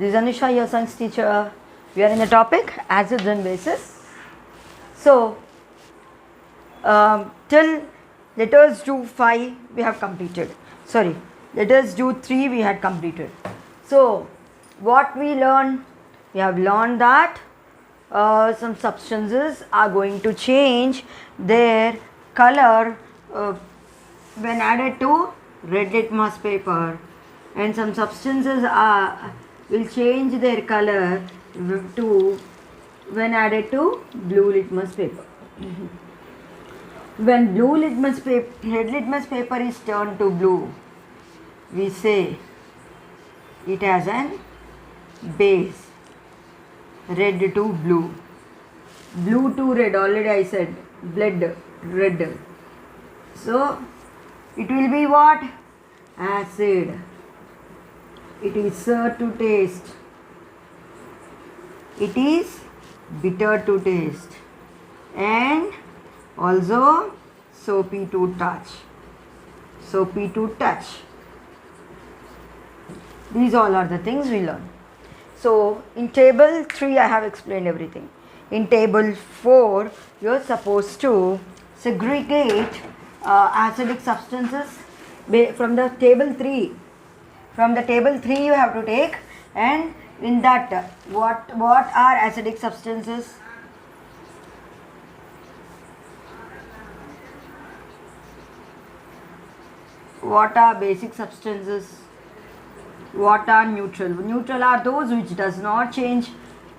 This is Anusha, your science teacher. We are in the topic acids and bases. So, till let us do 5 we have completed. Sorry, let us do 3 we had completed. So, what we learned? We have learned that some substances are going to change their color when added to red litmus paper, and some substances will change their color to when added to blue litmus paper. When red litmus paper is turned to blue, we say it has an base. Red to blue, blue to red, already I said, blood red. So it will be what? Acid. It is sour to taste. It is bitter to taste, and also soapy to touch. Soapy to touch. These all are the things we learn. So in table 3 I have explained everything. In table 4 you are supposed to segregate acidic substances from the table 3. From the table 3 you have to take, and in that what are acidic substances? What are basic substances? What are neutral? Neutral are those which does not change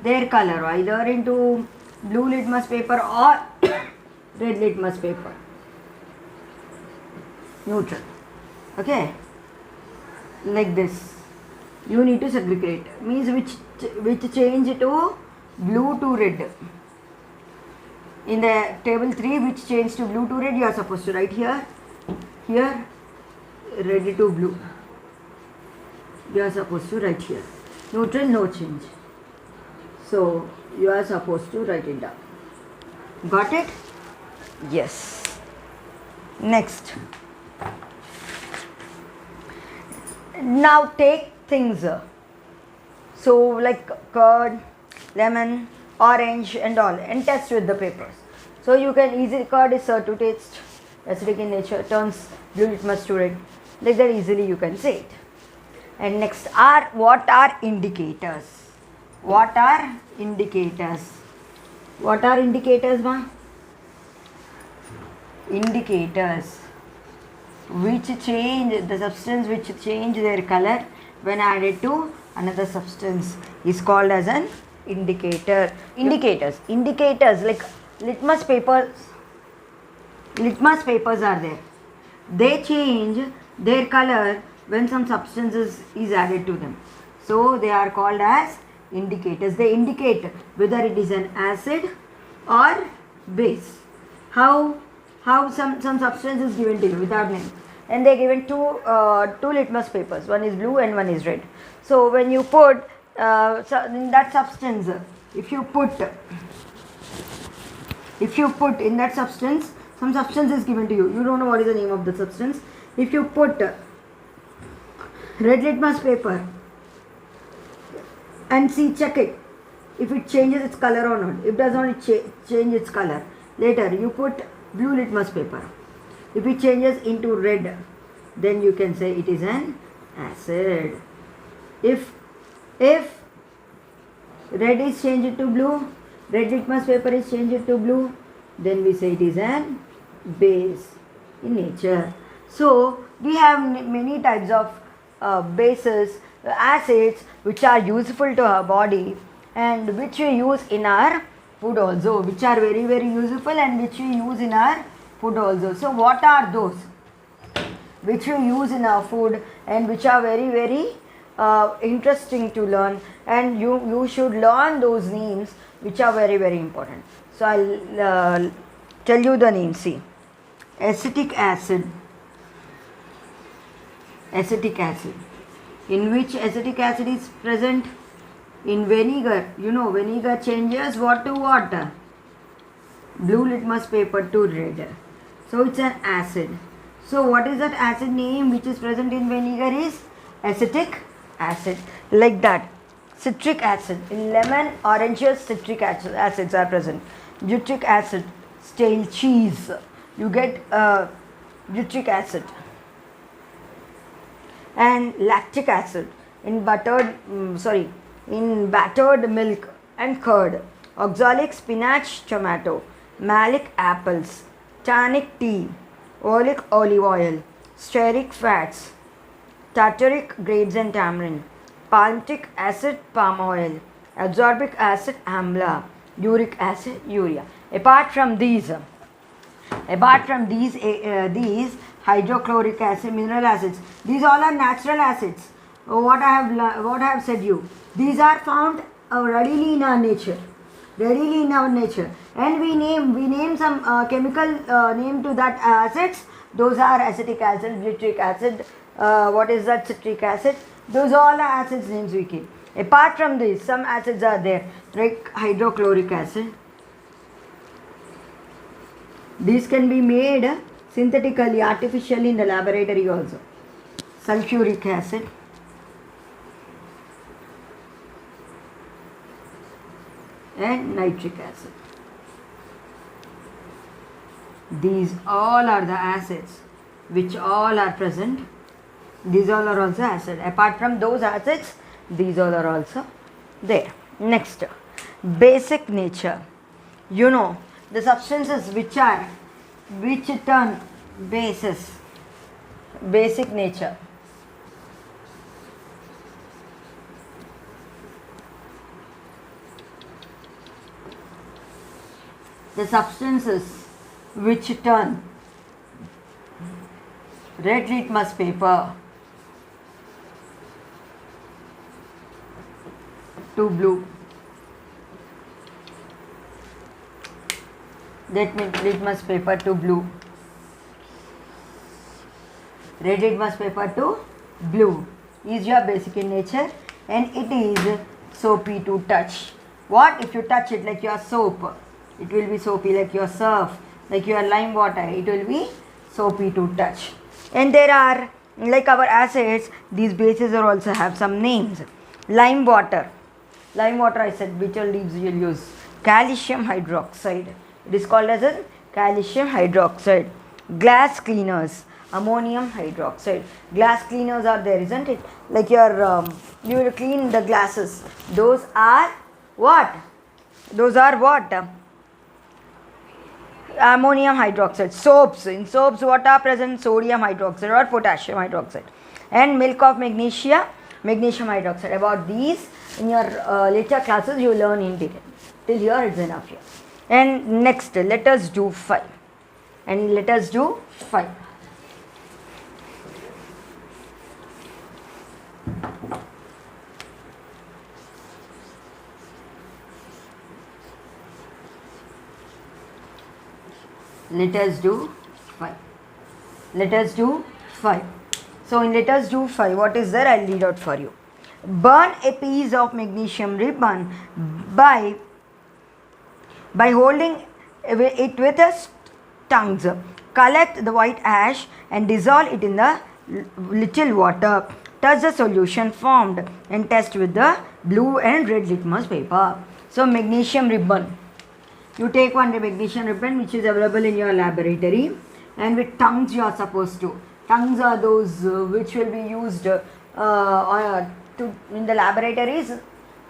their color either into blue litmus paper or red litmus paper. Neutral. Okay, like this. You need to segregate. Means which change to blue to red. In the table 3, which change to blue to red, you are supposed to write here. Here, red to blue. You are supposed to write here. Neutral, no change. So you are supposed to write it down. Got it? Yes. Next. Now take things. So like curd, lemon, orange and all, and test with the papers. So you can easily, curd is sour to taste, acidic in nature, turns blue litmus to red. Like that easily you can say it. And next are, what are indicators? What are indicators? What are indicators, ma? Indicators which change, the substance which change their color when added to another substance is called as an indicator. Indicators like litmus papers. Litmus papers are there. They change their color when some substances is added to them. So they are called as indicators. They indicate whether it is an acid or base. How some substance is given to you without name, and they are given two litmus papers. One is blue and one is red. So when you put in that substance, if you put in that substance, some substance is given to you. You don't know what is the name of the substance. If you put red litmus paper and see, check it if it changes its color or not. If it does not change its color, later you put blue litmus paper. If it changes into red, then you can say it is an acid. If red is changed to blue, red litmus paper is changed to blue, then we say it is an base in nature. So we have many types of bases, acids which are useful to our body and which we use in our food also, which are very very useful and which we use in our food also. So what are those which we use in our food and which are very very interesting to learn, and you should learn those names which are very very important. So I'll tell you the names. See, acetic acid. Acetic acid. In which acetic acid is present? In vinegar. You know, vinegar changes what to what? Blue litmus paper to red. So it's an acid. So what is that acid name which is present in vinegar is acetic acid. Like that. Citric acid. In lemon, oranges, citric acids are present. Butyric acid, stale cheese. You get butyric acid. And lactic acid in in battered milk and curd. Oxalic spinach, tomato. Malic apples. Tannic tea. Oleic olive oil. Stearic fats. Tartaric grapes and tamarind. Palmitic acid, palm oil. Absorbic acid, amla. Uric acid, urea. Apart from these hydrochloric acid, mineral acids, these all are natural acids. What I have said you, these are found readily in our nature, and we name some chemical name to that acids. Those are acetic acid, butyric acid, what is that, citric acid. Those all are acids names we keep. Apart from this, some acids are there like hydrochloric acid. These can be made synthetically, artificially in the laboratory also. Sulfuric acid. And nitric acid. These all are the acids which all are present. These all are also acid. Apart from those acids, these all are also there. Next, basic nature. You know, the substances which turn bases. Basic nature. The substances which turn red litmus paper to blue. That means litmus paper to blue. Red litmus paper to blue is your basic in nature, and it is soapy to touch. What if you touch it like your soap? It will be soapy. Like your surf, like your lime water, it will be soapy to touch. And there are, like our acids, these bases are also have some names. Lime water I said, which all leaves you will use. Calcium hydroxide, it is called as a calcium hydroxide. Glass cleaners, ammonium hydroxide. Glass cleaners are there, isn't it? Like your you will clean the glasses. Those are what? Ammonium hydroxide. Soaps, in soaps what are present? Sodium hydroxide or potassium hydroxide. And milk of magnesia, magnesium hydroxide. About these in your later classes you learn in detail. Till here it's enough here. And next, let us do 5. Let us do 5. So in let us do 5, what is there? I'll read out for you. Burn a piece of magnesium ribbon by holding it with a tongues. Collect the white ash and dissolve it in the little water. Touch the solution formed and test with the blue and red litmus paper. So magnesium ribbon. You take one magnesium ribbon which is available in your laboratory, and with tongues you are supposed to. Tongues are those which will be used in the laboratories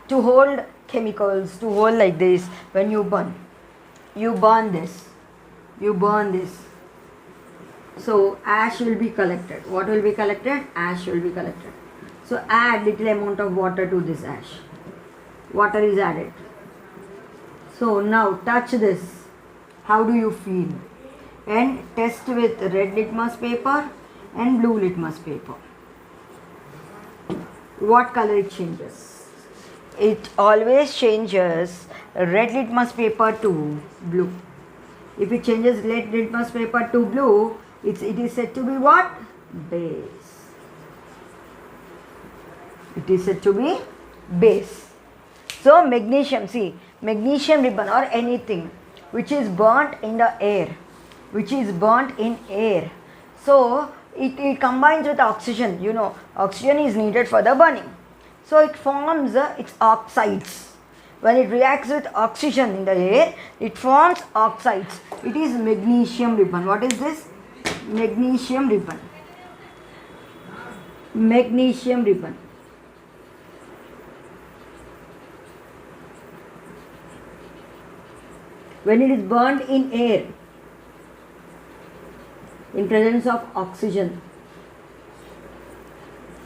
to hold chemicals, to hold like this. When you burn this. So ash will be collected. What will be collected? Ash will be collected. So add little amount of water to this ash. Water is added. So now touch this. How do you feel? And test with red litmus paper and blue litmus paper. What color it changes? It always changes red litmus paper to blue. If it changes red litmus paper to blue, it is said to be what? Base. It is said to be base. So magnesium, see, magnesium ribbon or anything which is burnt in the air, so it combines with oxygen. You know, oxygen is needed for the burning. So it forms its oxides. When it reacts with oxygen in the air, it forms oxides. It is magnesium ribbon. What is this? Magnesium ribbon. Magnesium ribbon. When it is burned in air, in presence of oxygen,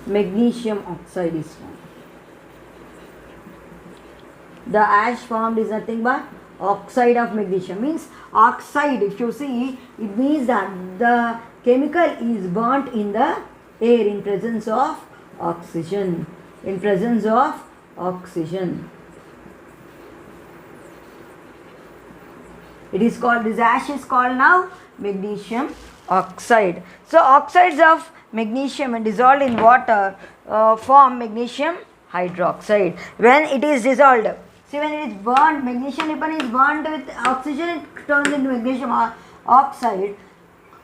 magnesium oxide is formed. The ash formed is nothing but oxide of magnesium. Means oxide, if you see, it means that the chemical is burnt in the air in presence of oxygen. In presence of oxygen. It is called, this ash is called now magnesium oxide. So oxides of magnesium when dissolved in water form magnesium hydroxide. When it is dissolved, see, when it is burned, magnesium ribbon is burned with oxygen, it turns into magnesium oxide.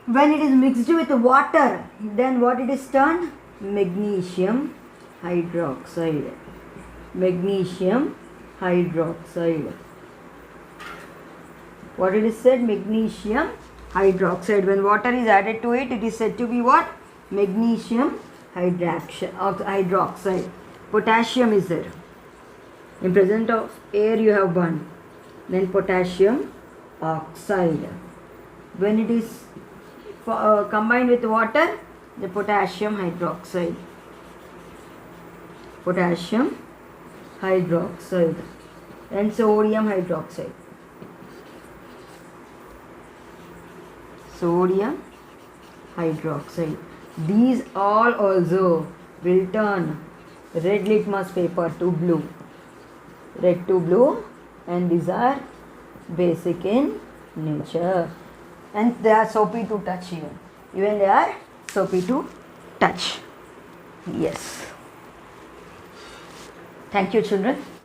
When it is mixed with water, then what it is turned? Magnesium hydroxide. Magnesium hydroxide. What it is said? Magnesium hydroxide. When water is added to it, it is said to be what? Magnesium hydroxide. Potassium is there. In presence of air you have burned. Then potassium oxide. When it is combined with water, the potassium hydroxide. Potassium hydroxide. And sodium hydroxide. Sodium hydroxide. These all also will turn red litmus paper to blue. Red to blue, and these are basic in nature. And they are soapy to touch even. Even they are soapy to touch. Yes. Thank you, children.